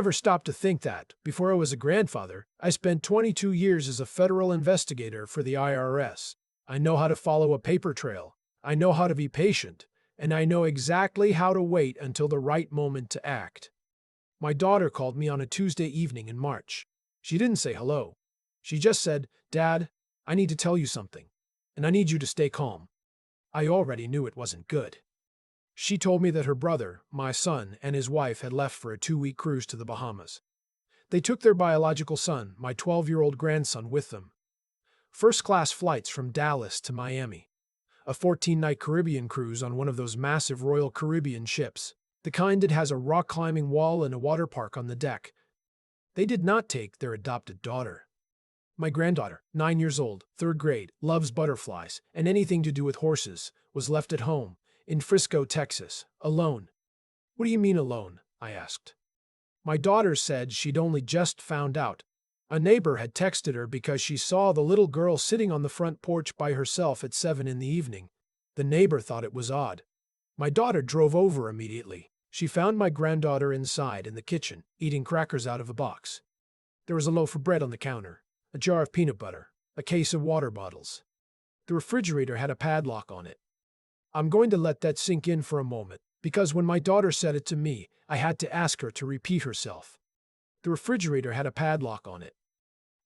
Never stopped to think that, before I was a grandfather, I spent 22 years as a federal investigator for the IRS. I know how to follow a paper trail. I know how to be patient. And I know exactly how to wait until the right moment to act. My daughter called me on a Tuesday evening in March. She didn't say hello. She just said, "Dad, I need to tell you something, and I need you to stay calm." I already knew it wasn't good. She told me that her brother, my son, and his wife had left for a 2-week cruise to the Bahamas. They took their biological son, my 12-year-old grandson, with them. First-class flights from Dallas to Miami. A 14-night Caribbean cruise on one of those massive Royal Caribbean ships, the kind that has a rock-climbing wall and a water park on the deck. They did not take their adopted daughter. My granddaughter, 9 years old, 3rd grade, loves butterflies and anything to do with horses, was left at home, in Frisco, Texas, alone. "What do you mean alone?" I asked. My daughter said she'd only just found out. A neighbor had texted her because she saw the little girl sitting on the front porch by herself at 7 in the evening. The neighbor thought it was odd. My daughter drove over immediately. She found my granddaughter inside in the kitchen, eating crackers out of a box. There was a loaf of bread on the counter, a jar of peanut butter, a case of water bottles. The refrigerator had a padlock on it. I'm going to let that sink in for a moment, because when my daughter said it to me, I had to ask her to repeat herself. The refrigerator had a padlock on it.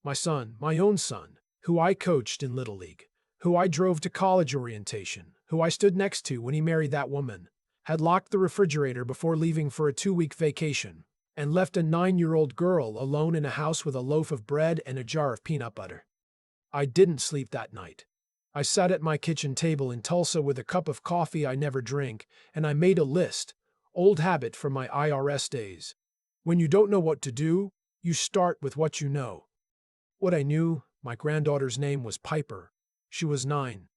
My son, my own son, who I coached in Little League, who I drove to college orientation, who I stood next to when he married that woman, had locked the refrigerator before leaving for a 2-week vacation, and left a 9-year-old girl alone in a house with a loaf of bread and a jar of peanut butter. I didn't sleep that night. I sat at my kitchen table in Tulsa with a cup of coffee I never drink, and I made a list, old habit from my IRS days. When you don't know what to do, you start with what you know. What I knew, my granddaughter's name was Piper. She was 9.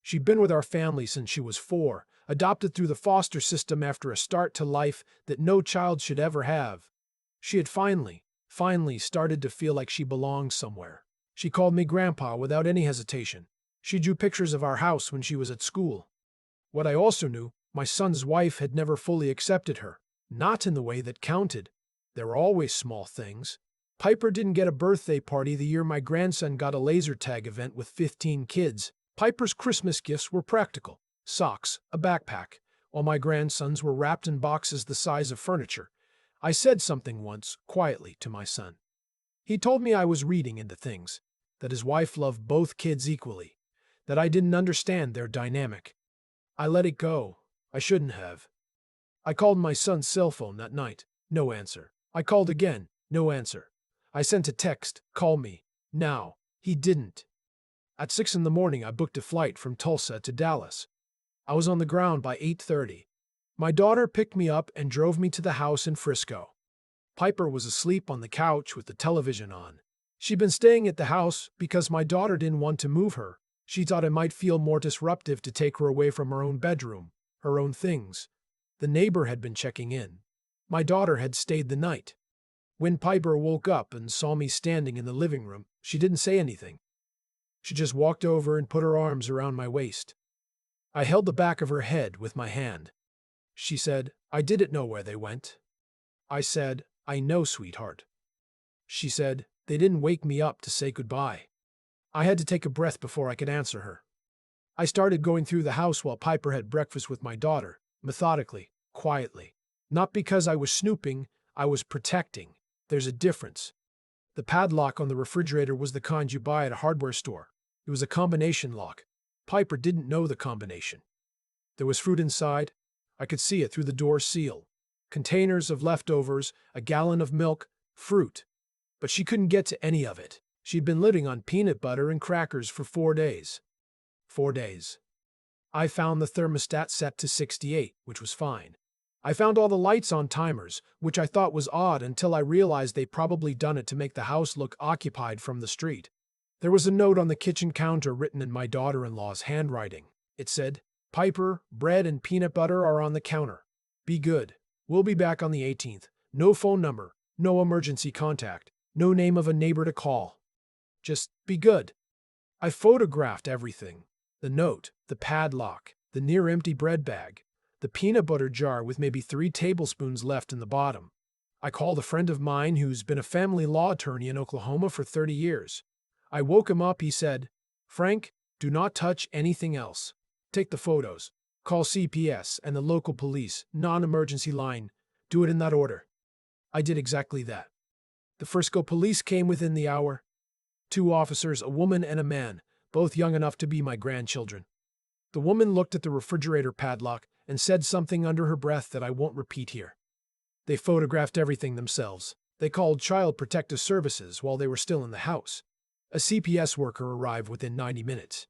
She'd been with our family since she was 4, adopted through the foster system after a start to life that no child should ever have. She had finally started to feel like she belonged somewhere. She called me Grandpa without any hesitation. She drew pictures of our house when she was at school. What I also knew, my son's wife had never fully accepted her, not in the way that counted. There were always small things. Piper didn't get a birthday party the year my grandson got a laser tag event with 15 kids. Piper's Christmas gifts were practical: socks, a backpack, while my grandsons were wrapped in boxes the size of furniture. I said something once, quietly, to my son. He told me I was reading into things, that his wife loved both kids equally, that I didn't understand their dynamic. I let it go. I shouldn't have. I called my son's cell phone that night. No answer. I called again. No answer. I sent a text, "Call me. Now." He didn't. At 6 in the morning, I booked a flight from Tulsa to Dallas. I was on the ground by 8:30. My daughter picked me up and drove me to the house in Frisco. Piper was asleep on the couch with the television on. She'd been staying at the house because my daughter didn't want to move her. She thought it might feel more disruptive to take her away from her own bedroom, her own things. The neighbor had been checking in. My daughter had stayed the night. When Piper woke up and saw me standing in the living room, she didn't say anything. She just walked over and put her arms around my waist. I held the back of her head with my hand. She said, "I didn't know where they went." I said, "I know, sweetheart." She said, "They didn't wake me up to say goodbye." I had to take a breath before I could answer her. I started going through the house while Piper had breakfast with my daughter, methodically, quietly. Not because I was snooping, I was protecting. There's a difference. The padlock on the refrigerator was the kind you buy at a hardware store. It was a combination lock. Piper didn't know the combination. There was fruit inside. I could see it through the door seal. Containers of leftovers, a gallon of milk, fruit. But she couldn't get to any of it. She'd been living on peanut butter and crackers for 4 days. 4 days. I found the thermostat set to 68, which was fine. I found all the lights on timers, which I thought was odd until I realized they'd probably done it to make the house look occupied from the street. There was a note on the kitchen counter written in my daughter-in-law's handwriting. It said, "Piper, bread and peanut butter are on the counter. Be good. We'll be back on the 18th. No phone number, no emergency contact, no name of a neighbor to call. Just be good." I photographed everything. The note, the padlock, the near-empty bread bag, the peanut butter jar with maybe 3 tablespoons left in the bottom. I called a friend of mine who's been a family law attorney in Oklahoma for 30 years. I woke him up. He said, "Frank, do not touch anything else. Take the photos. Call CPS and the local police, non-emergency line. Do it in that order." I did exactly that. The Frisco police came within the hour. 2 officers, a woman and a man, both young enough to be my grandchildren. The woman looked at the refrigerator padlock and said something under her breath that I won't repeat here. They photographed everything themselves. They called Child Protective Services while they were still in the house. A CPS worker arrived within 90 minutes.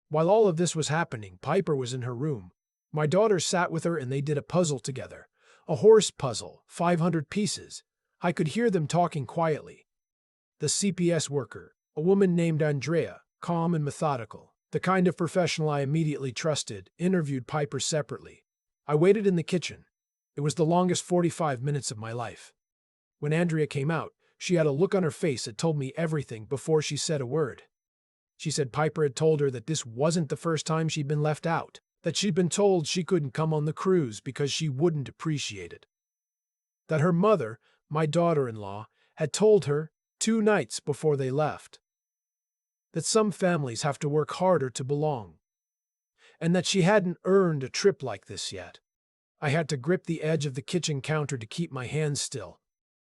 While all of this was happening, Piper was in her room. My daughter sat with her and they did a puzzle together. A horse puzzle, 500 pieces. I could hear them talking quietly. The CPS worker, a woman named Andrea, calm and methodical, the kind of professional I immediately trusted, interviewed Piper separately. I waited in the kitchen. It was the longest 45 minutes of my life. When Andrea came out, she had a look on her face that told me everything before she said a word. She said Piper had told her that this wasn't the first time she'd been left out, that she'd been told she couldn't come on the cruise because she wouldn't appreciate it. That her mother, my daughter-in-law, had told her 2 nights before they left. That some families have to work harder to belong. And that she hadn't earned a trip like this yet. I had to grip the edge of the kitchen counter to keep my hands still.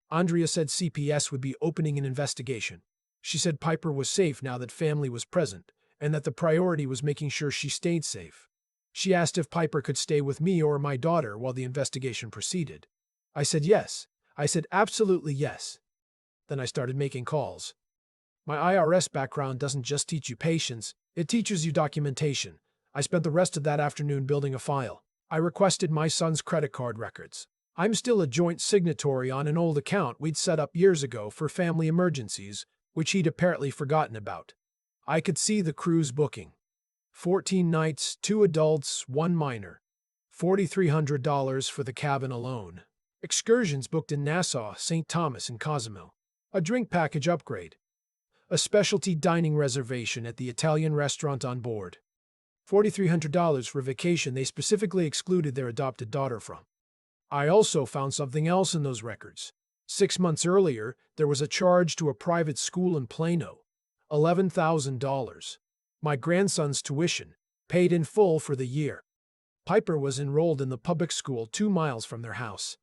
Andrea said CPS would be opening an investigation. She said Piper was safe now that family was present, and that the priority was making sure she stayed safe. She asked if Piper could stay with me or my daughter while the investigation proceeded. I said yes. I said absolutely yes. Then I started making calls. My IRS background doesn't just teach you patience, it teaches you documentation. I spent the rest of that afternoon building a file. I requested my son's credit card records. I'm still a joint signatory on an old account we'd set up years ago for family emergencies, which he'd apparently forgotten about. I could see the cruise booking. 14 nights, 2 adults, 1 minor. $4,300 for the cabin alone. Excursions booked in Nassau, St. Thomas, and Cozumel. A drink package upgrade. A specialty dining reservation at the Italian restaurant on board. $4,300 for vacation they specifically excluded their adopted daughter from. I also found something else in those records. 6 months earlier, there was a charge to a private school in Plano. $11,000. My grandson's tuition, paid in full for the year. Piper was enrolled in the public school 2 miles from their house.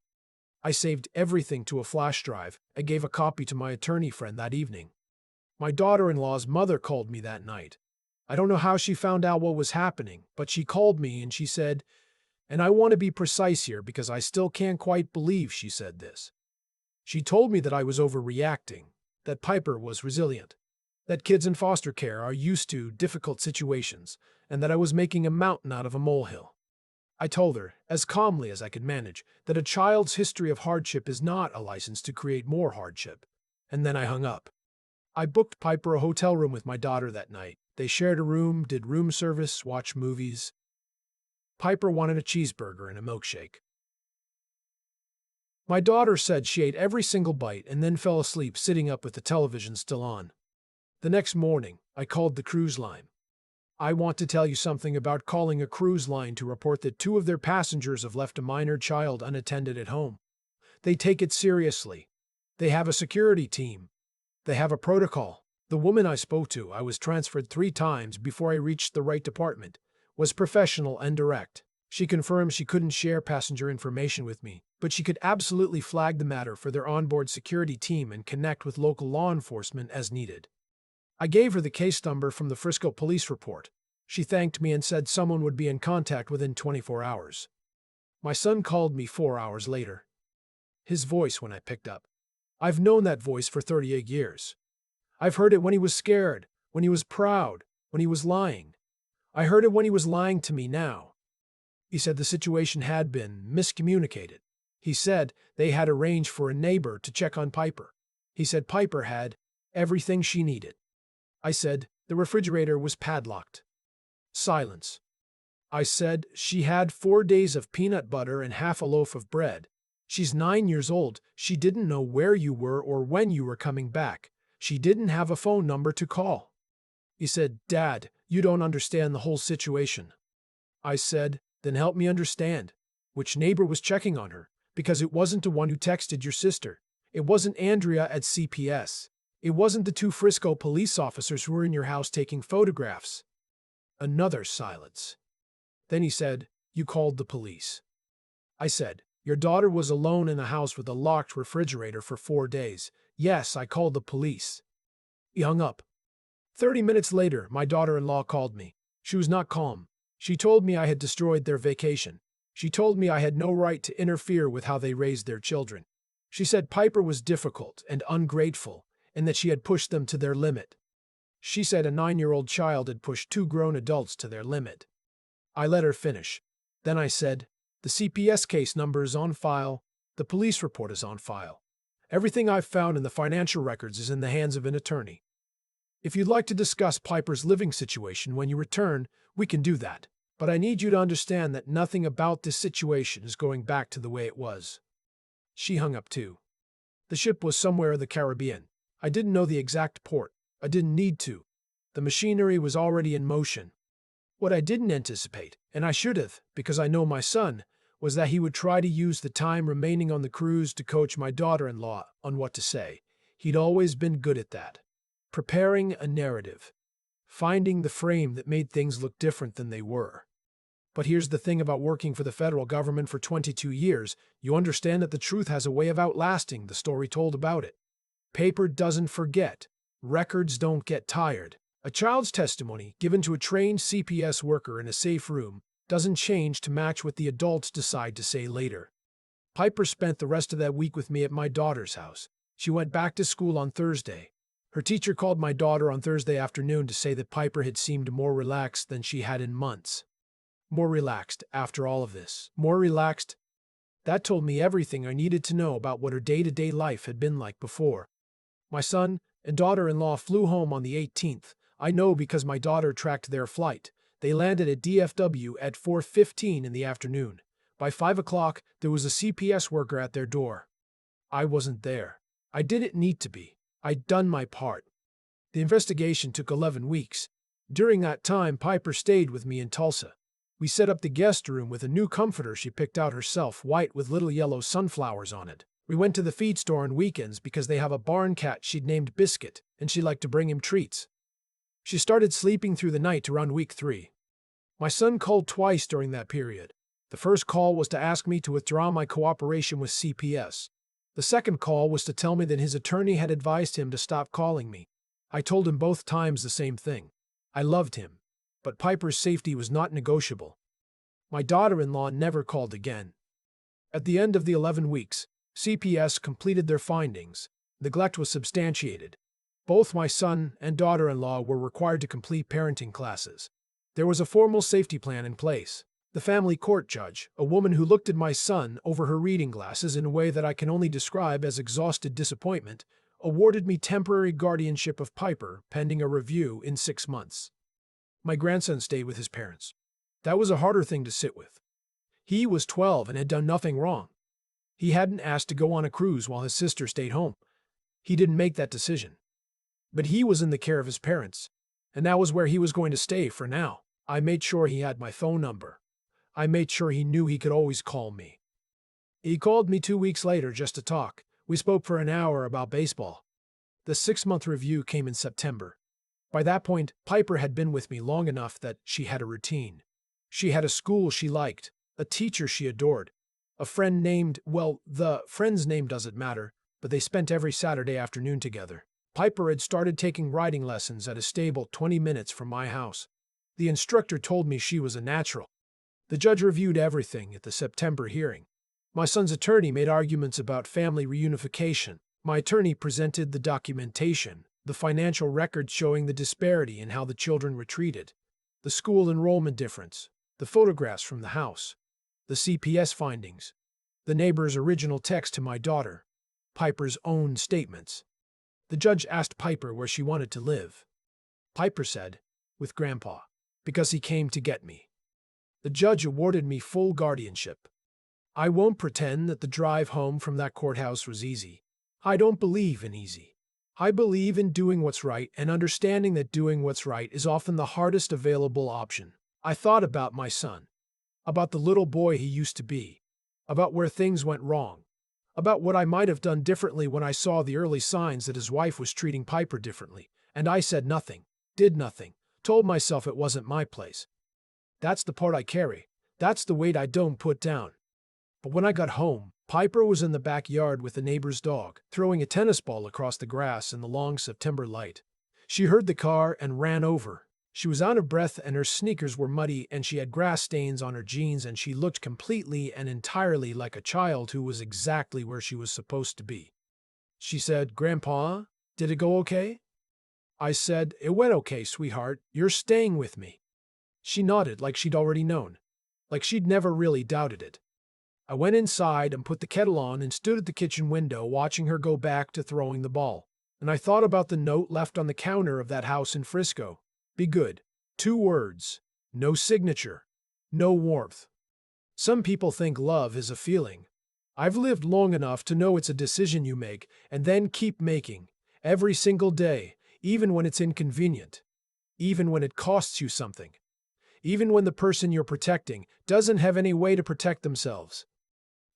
I saved everything to a flash drive and gave a copy to my attorney friend that evening. My daughter-in-law's mother called me that night. I don't know how she found out what was happening, but she called me and she said, and I want to be precise here because I still can't quite believe she said this. She told me that I was overreacting, that Piper was resilient, that kids in foster care are used to difficult situations, and that I was making a mountain out of a molehill. I told her, as calmly as I could manage, that a child's history of hardship is not a license to create more hardship. And then I hung up. I booked Piper a hotel room with my daughter that night. They shared a room, did room service, watched movies. Piper wanted a cheeseburger and a milkshake. My daughter said she ate every single bite and then fell asleep sitting up with the television still on. The next morning, I called the cruise line. I want to tell you something about calling a cruise line to report that 2 of their passengers have left a minor child unattended at home. They take it seriously. They have a security team. They have a protocol. The woman I spoke to, I was transferred 3 times before I reached the right department, was professional and direct. She confirmed she couldn't share passenger information with me, but she could absolutely flag the matter for their onboard security team and connect with local law enforcement as needed. I gave her the case number from the Frisco police report. She thanked me and said someone would be in contact within 24 hours. My son called me 4 hours later. His voice when I picked up. I've known that voice for 38 years. I've heard it when he was scared, when he was proud, when he was lying. I heard it when he was lying to me now. He said the situation had been miscommunicated. He said they had arranged for a neighbor to check on Piper. He said Piper had everything she needed. I said the refrigerator was padlocked. Silence. I said she had 4 days of peanut butter and half a loaf of bread. She's 9 years old. She didn't know where you were or when you were coming back. She didn't have a phone number to call. He said, Dad, you don't understand the whole situation. I said, then help me understand. Which neighbor was checking on her? because it wasn't the one who texted your sister. It wasn't Andrea at CPS. It wasn't the two Frisco police officers who were in your house taking photographs. Another silence. Then he said, "You called the police." I said, "Your daughter was alone in a house with a locked refrigerator for 4 days. Yes, I called the police." He hung up. 30 minutes later, my daughter-in-law called me. She was not calm. She told me I had destroyed their vacation. She told me I had no right to interfere with how they raised their children. She said Piper was difficult and ungrateful, and that she had pushed them to their limit. She said a 9-year-old child had pushed 2 grown adults to their limit. I let her finish. Then I said, "The CPS case number is on file. The police report is on file. Everything I've found in the financial records is in the hands of an attorney. If you'd like to discuss Piper's living situation when you return, we can do that. But I need you to understand that nothing about this situation is going back to the way it was." She hung up too. The ship was somewhere in the Caribbean. I didn't know the exact port. I didn't need to. The machinery was already in motion. What I didn't anticipate, and I should have, because I know my son, was that he would try to use the time remaining on the cruise to coach my daughter-in-law on what to say. He'd always been good at that. Preparing a narrative. Finding the frame that made things look different than they were. But here's the thing about working for the federal government for 22 years, you understand that the truth has a way of outlasting the story told about it. Paper doesn't forget. Records don't get tired. A child's testimony, given to a trained CPS worker in a safe room, doesn't change to match what the adults decide to say later. Piper spent the rest of that week with me at my daughter's house. She went back to school on Thursday. Her teacher called my daughter on Thursday afternoon to say that Piper had seemed more relaxed than she had in months. More relaxed after all of this. More relaxed. That told me everything I needed to know about what her day-to-day life had been like before. My son and daughter-in-law flew home on the 18th. I know because my daughter tracked their flight. They landed at DFW at 4:15 in the afternoon. By 5 o'clock, there was a CPS worker at their door. I wasn't there. I didn't need to be. I'd done my part. The investigation took 11 weeks. During that time, Piper stayed with me in Tulsa. We set up the guest room with a new comforter she picked out herself, white with little yellow sunflowers on it. We went to the feed store on weekends because they have a barn cat she'd named Biscuit, and she liked to bring him treats. She started sleeping through the night around week 3. My son called twice during that period. The first call was to ask me to withdraw my cooperation with CPS. The second call was to tell me that his attorney had advised him to stop calling me. I told him both times the same thing. I loved him, but Piper's safety was not negotiable. My daughter-in-law never called again. At the end of the 11 weeks, CPS completed their findings. Neglect was substantiated. Both my son and daughter-in-law were required to complete parenting classes. There was a formal safety plan in place. The family court judge, a woman who looked at my son over her reading glasses in a way that I can only describe as exhausted disappointment, awarded me temporary guardianship of Piper pending a review in 6 months. My grandson stayed with his parents. That was a harder thing to sit with. He was 12 and had done nothing wrong. He hadn't asked to go on a cruise while his sister stayed home. He didn't make that decision. But he was in the care of his parents, and that was where he was going to stay for now. I made sure he had my phone number. I made sure he knew he could always call me. He called me 2 weeks later just to talk. We spoke for an hour about baseball. The 6-month review came in September. By that point, Piper had been with me long enough that she had a routine. She had a school she liked, a teacher she adored, a friend named, well, the friend's name doesn't matter, but they spent every Saturday afternoon together. Piper had started taking riding lessons at a stable 20 minutes from my house. The instructor told me she was a natural. The judge reviewed everything at the September hearing. My son's attorney made arguments about family reunification. My attorney presented the documentation, the financial records showing the disparity in how the children were treated, the school enrollment difference, the photographs from the house, the CPS findings, the neighbor's original text to my daughter, Piper's own statements. The judge asked Piper where she wanted to live. Piper said, with Grandpa, because he came to get me. The judge awarded me full guardianship. I won't pretend that the drive home from that courthouse was easy. I don't believe in easy. I believe in doing what's right and understanding that doing what's right is often the hardest available option. I thought about my son, about the little boy he used to be. about where things went wrong, about what I might have done differently when I saw the early signs that his wife was treating Piper differently, and I said nothing, did nothing, told myself it wasn't my place. That's the part I carry. That's the weight I don't put down. But when I got home, Piper was in the backyard with the neighbor's dog, throwing a tennis ball across the grass in the long September light. She heard the car and ran over. She was out of breath and her sneakers were muddy and she had grass stains on her jeans and she looked completely and entirely like a child who was exactly where she was supposed to be. She said, "Grandpa, did it go okay?" I said, "It went okay, sweetheart. You're staying with me." She nodded like she'd already known, like she'd never really doubted it. I went inside and put the kettle on and stood at the kitchen window watching her go back to throwing the ball. And I thought about the note left on the counter of that house in Frisco. Be good. 2 words. No signature. No warmth. Some people think love is a feeling. I've lived long enough to know it's a decision you make and then keep making, every single day, even when it's inconvenient, even when it costs you something, even when the person you're protecting doesn't have any way to protect themselves.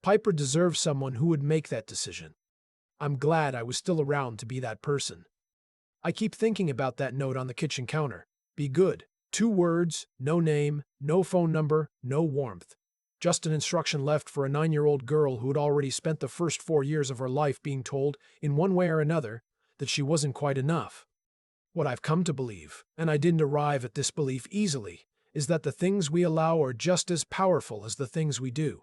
Piper deserves someone who would make that decision. I'm glad I was still around to be that person. I keep thinking about that note on the kitchen counter. Be good. 2 words, no name, no phone number, no warmth. Just an instruction left for a 9-year-old girl who had already spent the first 4 years of her life being told, in one way or another, that she wasn't quite enough. What I've come to believe, and I didn't arrive at this belief easily, is that the things we allow are just as powerful as the things we do.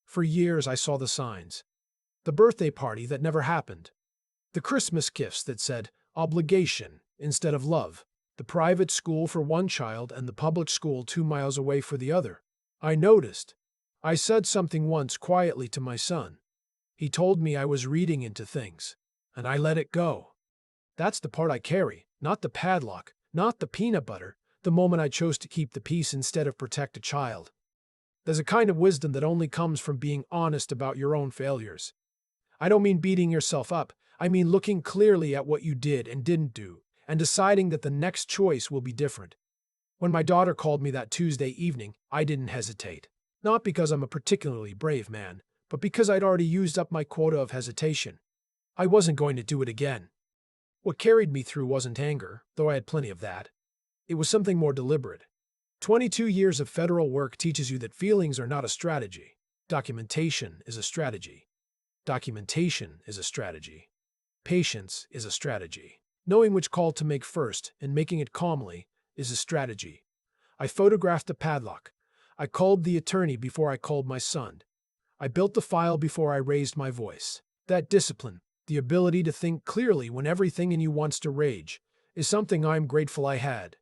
For years I saw the signs. The birthday party that never happened. The Christmas gifts that said obligation instead of love. The private school for one child and the public school 2 miles away for the other. I noticed. I said something once quietly to my son. He told me I was reading into things, and I let it go. That's the part I carry, not the padlock, not the peanut butter, the moment I chose to keep the peace instead of protect a child. There's a kind of wisdom that only comes from being honest about your own failures. I don't mean beating yourself up, I mean looking clearly at what you did and didn't do, and deciding that the next choice will be different. When my daughter called me that Tuesday evening, I didn't hesitate. Not because I'm a particularly brave man, but because I'd already used up my quota of hesitation. I wasn't going to do it again. What carried me through wasn't anger, though I had plenty of that. It was something more deliberate. 22 years of federal work teaches you that feelings are not a strategy. Documentation is a strategy. Documentation is a strategy. Patience is a strategy. Knowing which call to make first and making it calmly is a strategy. I photographed the padlock. I called the attorney before I called my son. I built the file before I raised my voice. That discipline, the ability to think clearly when everything in you wants to rage, is something I'm grateful I had.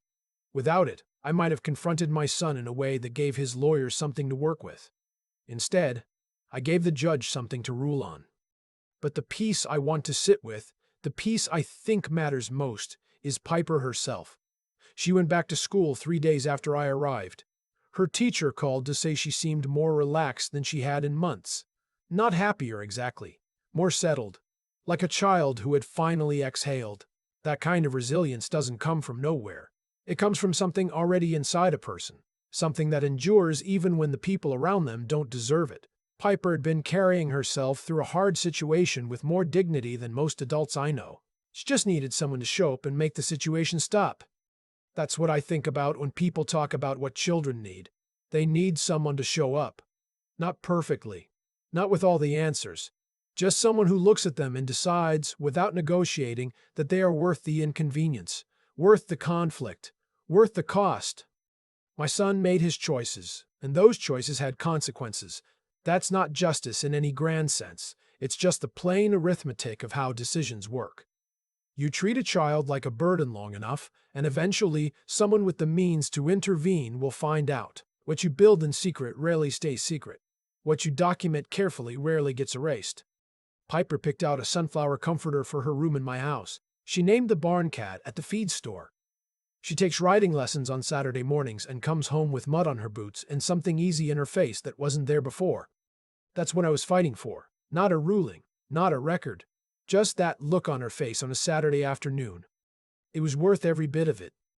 Without it, I might have confronted my son in a way that gave his lawyers something to work with. Instead, I gave the judge something to rule on. But the piece I want to sit with, the piece I think matters most, is Piper herself. She went back to school 3 days after I arrived. Her teacher called to say she seemed more relaxed than she had in months. Not happier exactly, more settled, like a child who had finally exhaled. That kind of resilience doesn't come from nowhere. It comes from something already inside a person, something that endures even when the people around them don't deserve it. Piper had been carrying herself through a hard situation with more dignity than most adults I know. She just needed someone to show up and make the situation stop. That's what I think about when people talk about what children need. They need someone to show up. Not perfectly, not with all the answers. Just someone who looks at them and decides, without negotiating, that they are worth the inconvenience, worth the conflict, worth the cost. My son made his choices, and those choices had consequences. That's not justice in any grand sense. It's just the plain arithmetic of how decisions work. You treat a child like a burden long enough, and eventually someone with the means to intervene will find out. What you build in secret rarely stays secret. What you document carefully rarely gets erased. Piper picked out a sunflower comforter for her room in my house. She named the barn cat at the feed store. She takes riding lessons on Saturday mornings and comes home with mud on her boots and something easy in her face that wasn't there before. That's what I was fighting for. Not a ruling, not a record. Just that look on her face on a Saturday afternoon. It was worth every bit of it.